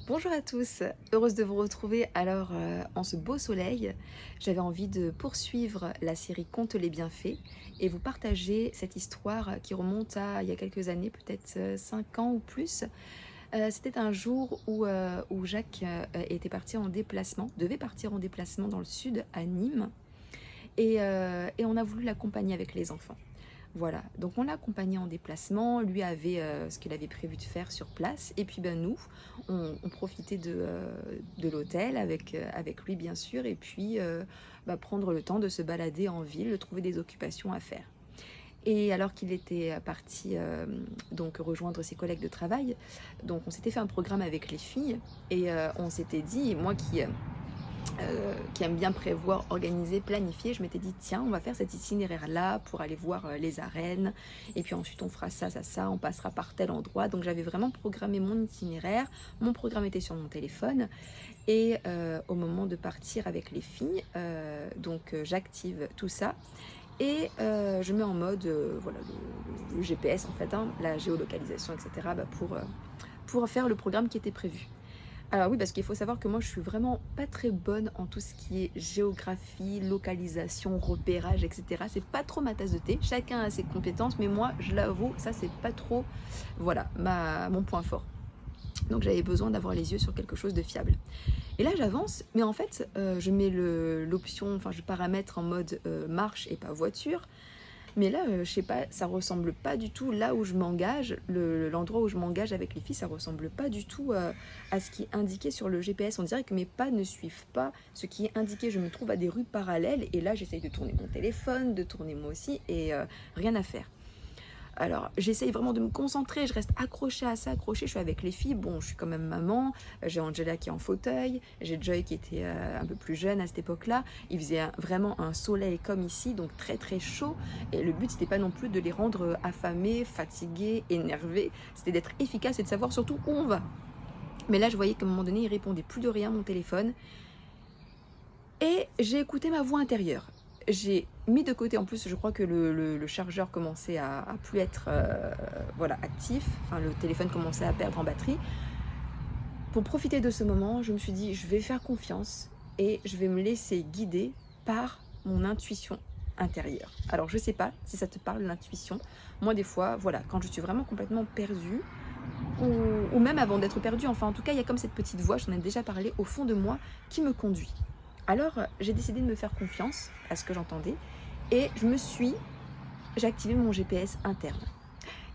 Bonjour à tous, heureuse de vous retrouver. Alors, en ce beau soleil, j'avais envie de poursuivre la série Conte les bienfaits et vous partager cette histoire qui remonte à il y a quelques années, peut-être 5 ans ou plus. C'était un jour où Jacques était parti en déplacement, devait partir en déplacement dans le sud, à Nîmes, et on a voulu l'accompagner avec les enfants. Voilà, donc on l'a accompagné en déplacement, lui avait ce qu'il avait prévu de faire sur place, et puis ben nous, on profitait de l'hôtel avec lui bien sûr, et puis prendre le temps de se balader en ville, de trouver des occupations à faire. Et alors qu'il était parti donc rejoindre ses collègues de travail, donc on s'était fait un programme avec les filles, et on s'était dit, moi qui aime bien prévoir, organiser, planifier, je m'étais dit tiens, on va faire cet itinéraire-là pour aller voir les arènes, et puis ensuite on fera ça, ça, ça, on passera par tel endroit. Donc j'avais vraiment programmé mon itinéraire, mon programme était sur mon téléphone, et au moment de partir avec les filles, j'active tout ça, et je mets en mode voilà, le GPS en fait, hein, la géolocalisation, etc., pour faire le programme qui était prévu. Alors oui, parce qu'il faut savoir que moi je suis vraiment pas très bonne en tout ce qui est géographie, localisation, repérage, etc. C'est pas trop ma tasse de thé, chacun a ses compétences, mais moi je l'avoue, ça c'est pas trop, voilà, mon point fort. Donc j'avais besoin d'avoir les yeux sur quelque chose de fiable. Et là j'avance, mais en fait je mets l'option, enfin je paramètre en mode marche et pas voiture. Mais là, je sais pas, ça ressemble pas du tout là où je m'engage, l'endroit où je m'engage avec les filles, ça ressemble pas du tout à ce qui est indiqué sur le GPS. On dirait que mes pas ne suivent pas ce qui est indiqué. Je me trouve à des rues parallèles et là, j'essaye de tourner mon téléphone, de tourner moi aussi, et rien à faire. Alors, j'essaye vraiment de me concentrer, je reste accrochée à ça, accrochée, je suis avec les filles, bon, je suis quand même maman, j'ai Angela qui est en fauteuil, j'ai Joy qui était un peu plus jeune à cette époque-là, il faisait vraiment un soleil comme ici, donc très très chaud, et le but c'était pas non plus de les rendre affamés, fatigués, énervés, c'était d'être efficace et de savoir surtout où on va. Mais là, je voyais qu'à un moment donné, il répondait plus de rien à mon téléphone, et j'ai écouté ma voix intérieure. J'ai mis de côté, en plus je crois que le chargeur commençait à plus être voilà, actif, enfin le téléphone commençait à perdre en batterie. Pour profiter de ce moment, je me suis dit je vais faire confiance et je vais me laisser guider par mon intuition intérieure. Alors je sais pas si ça te parle, l'intuition. Moi des fois, voilà, quand je suis vraiment complètement perdue, ou même avant d'être perdue, enfin en tout cas il y a comme cette petite voix, j'en ai déjà parlé, au fond de moi qui me conduit. Alors j'ai décidé de me faire confiance à ce que j'entendais, et j'ai activé mon GPS interne.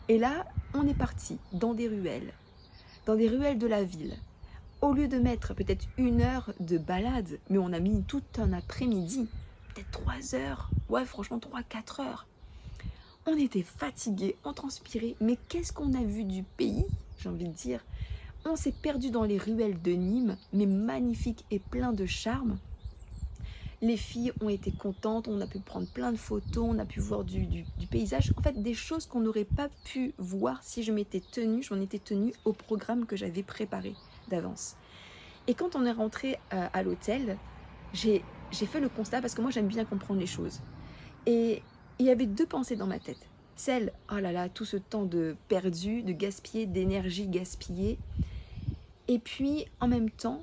Et là, on est parti dans des ruelles de la ville. Au lieu de mettre peut-être 1 heure de balade, mais on a mis tout un après-midi, peut-être 3 heures, ouais franchement 3, 4 heures. On était fatigués, on transpirait, mais qu'est-ce qu'on a vu du pays, j'ai envie de dire. On s'est perdu dans les ruelles de Nîmes, mais magnifiques et plein de charme. Les filles ont été contentes, on a pu prendre plein de photos, on a pu voir du paysage. En fait, des choses qu'on n'aurait pas pu voir si je m'en étais tenue au programme que j'avais préparé d'avance. Et quand on est rentré à l'hôtel, j'ai fait le constat, parce que moi j'aime bien comprendre les choses. Et il y avait 2 pensées dans ma tête. Celle, oh là là, tout ce temps de perdu, de gaspillé, d'énergie gaspillée. Et puis, en même temps,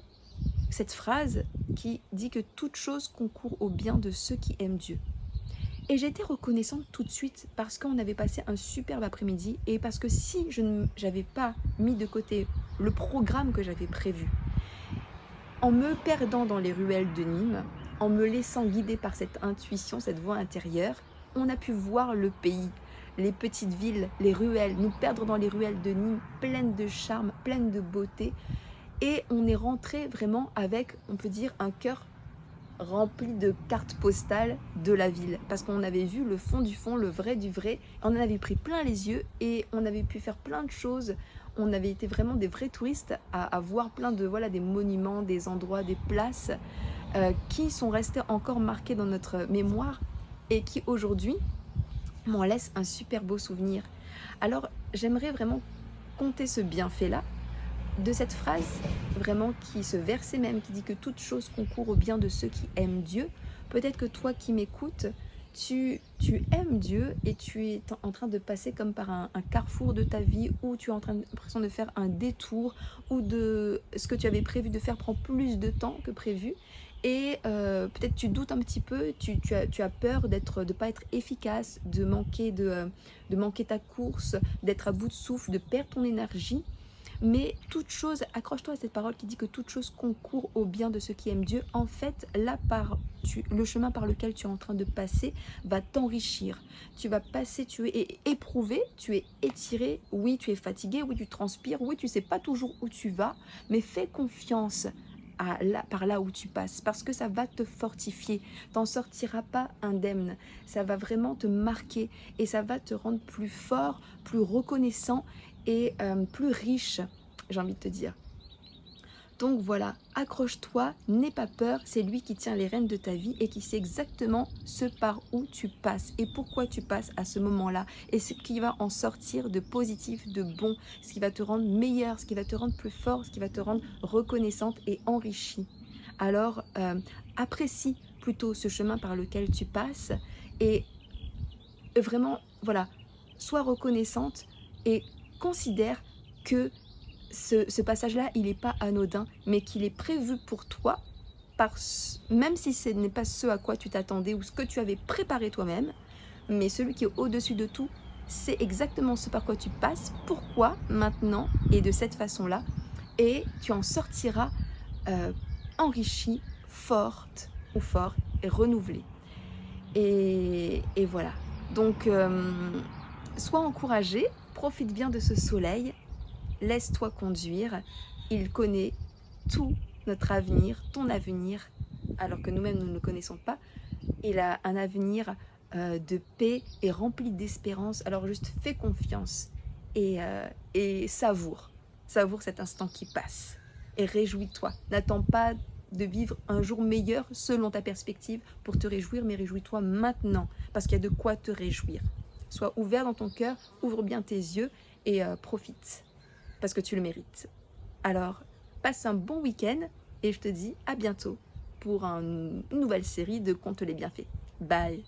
cette phrase qui dit que toute chose concourt au bien de ceux qui aiment Dieu. Et j'étais reconnaissante tout de suite parce qu'on avait passé un superbe après-midi, et parce que si je n'avais pas mis de côté le programme que j'avais prévu, en me perdant dans les ruelles de Nîmes, en me laissant guider par cette intuition, cette voix intérieure, on a pu voir le pays, les petites villes, les ruelles, nous perdre dans les ruelles de Nîmes, pleines de charme, pleines de beauté. Et on est rentré vraiment avec, on peut dire, un cœur rempli de cartes postales de la ville. Parce qu'on avait vu le fond du fond, le vrai du vrai. On en avait pris plein les yeux et on avait pu faire plein de choses. On avait été vraiment des vrais touristes à voir plein de, voilà, des monuments, des endroits, des places qui sont restés encore marqués dans notre mémoire et qui aujourd'hui m'en laissent un super beau souvenir. Alors j'aimerais vraiment compter ce bienfait-là de cette phrase, vraiment, ce verset même qui dit que toute chose concourt au bien de ceux qui aiment Dieu. Peut-être que toi qui m'écoutes, tu tu aimes Dieu et tu es en train de passer comme par un carrefour de ta vie où tu as l'impression de faire un détour ou de ce que tu avais prévu de faire prend plus de temps que prévu et peut-être tu doutes un petit peu, tu as peur de pas être efficace, de manquer ta course, d'être à bout de souffle, de perdre ton énergie. Mais toute chose, accroche-toi à cette parole qui dit que toute chose concourt au bien de ceux qui aiment Dieu. En fait, le chemin par lequel tu es en train de passer va t'enrichir. Tu vas passer, tu es éprouvé, tu es étiré, oui, tu es fatigué, oui, tu transpires, oui, tu sais pas toujours où tu vas, mais fais confiance par là où tu passes, parce que ça va te fortifier. T'en sortiras pas indemne. Ça va vraiment te marquer et ça va te rendre plus fort, plus reconnaissant et plus riche, j'ai envie de te dire. Donc voilà, accroche-toi, n'aie pas peur, c'est lui qui tient les rênes de ta vie et qui sait exactement ce par où tu passes et pourquoi tu passes à ce moment-là et ce qui va en sortir de positif, de bon, ce qui va te rendre meilleur, ce qui va te rendre plus fort, ce qui va te rendre reconnaissante et enrichie. Alors, apprécie plutôt ce chemin par lequel tu passes et vraiment, voilà, sois reconnaissante et considère que ce passage-là, il n'est pas anodin, mais qu'il est prévu pour toi, même si ce n'est pas ce à quoi tu t'attendais ou ce que tu avais préparé toi-même, mais celui qui est au-dessus de tout, c'est exactement ce par quoi tu passes, pourquoi, maintenant, et de cette façon-là, et tu en sortiras euh, enrichie, forte ou fort et renouvelée. Et voilà. Donc, sois encouragé, profite bien de ce soleil, laisse-toi conduire. Il connaît tout notre avenir, ton avenir, alors que nous-mêmes nous ne le connaissons pas. Il a un avenir de paix et rempli d'espérance. Alors juste fais confiance et savoure. Savoure cet instant qui passe. Et réjouis-toi. N'attends pas de vivre un jour meilleur selon ta perspective pour te réjouir, mais réjouis-toi maintenant, parce qu'il y a de quoi te réjouir. Sois ouvert dans ton cœur, ouvre bien tes yeux et profite, parce que tu le mérites. Alors, passe un bon week-end et je te dis à bientôt pour une nouvelle série de Conte les bienfaits. Bye!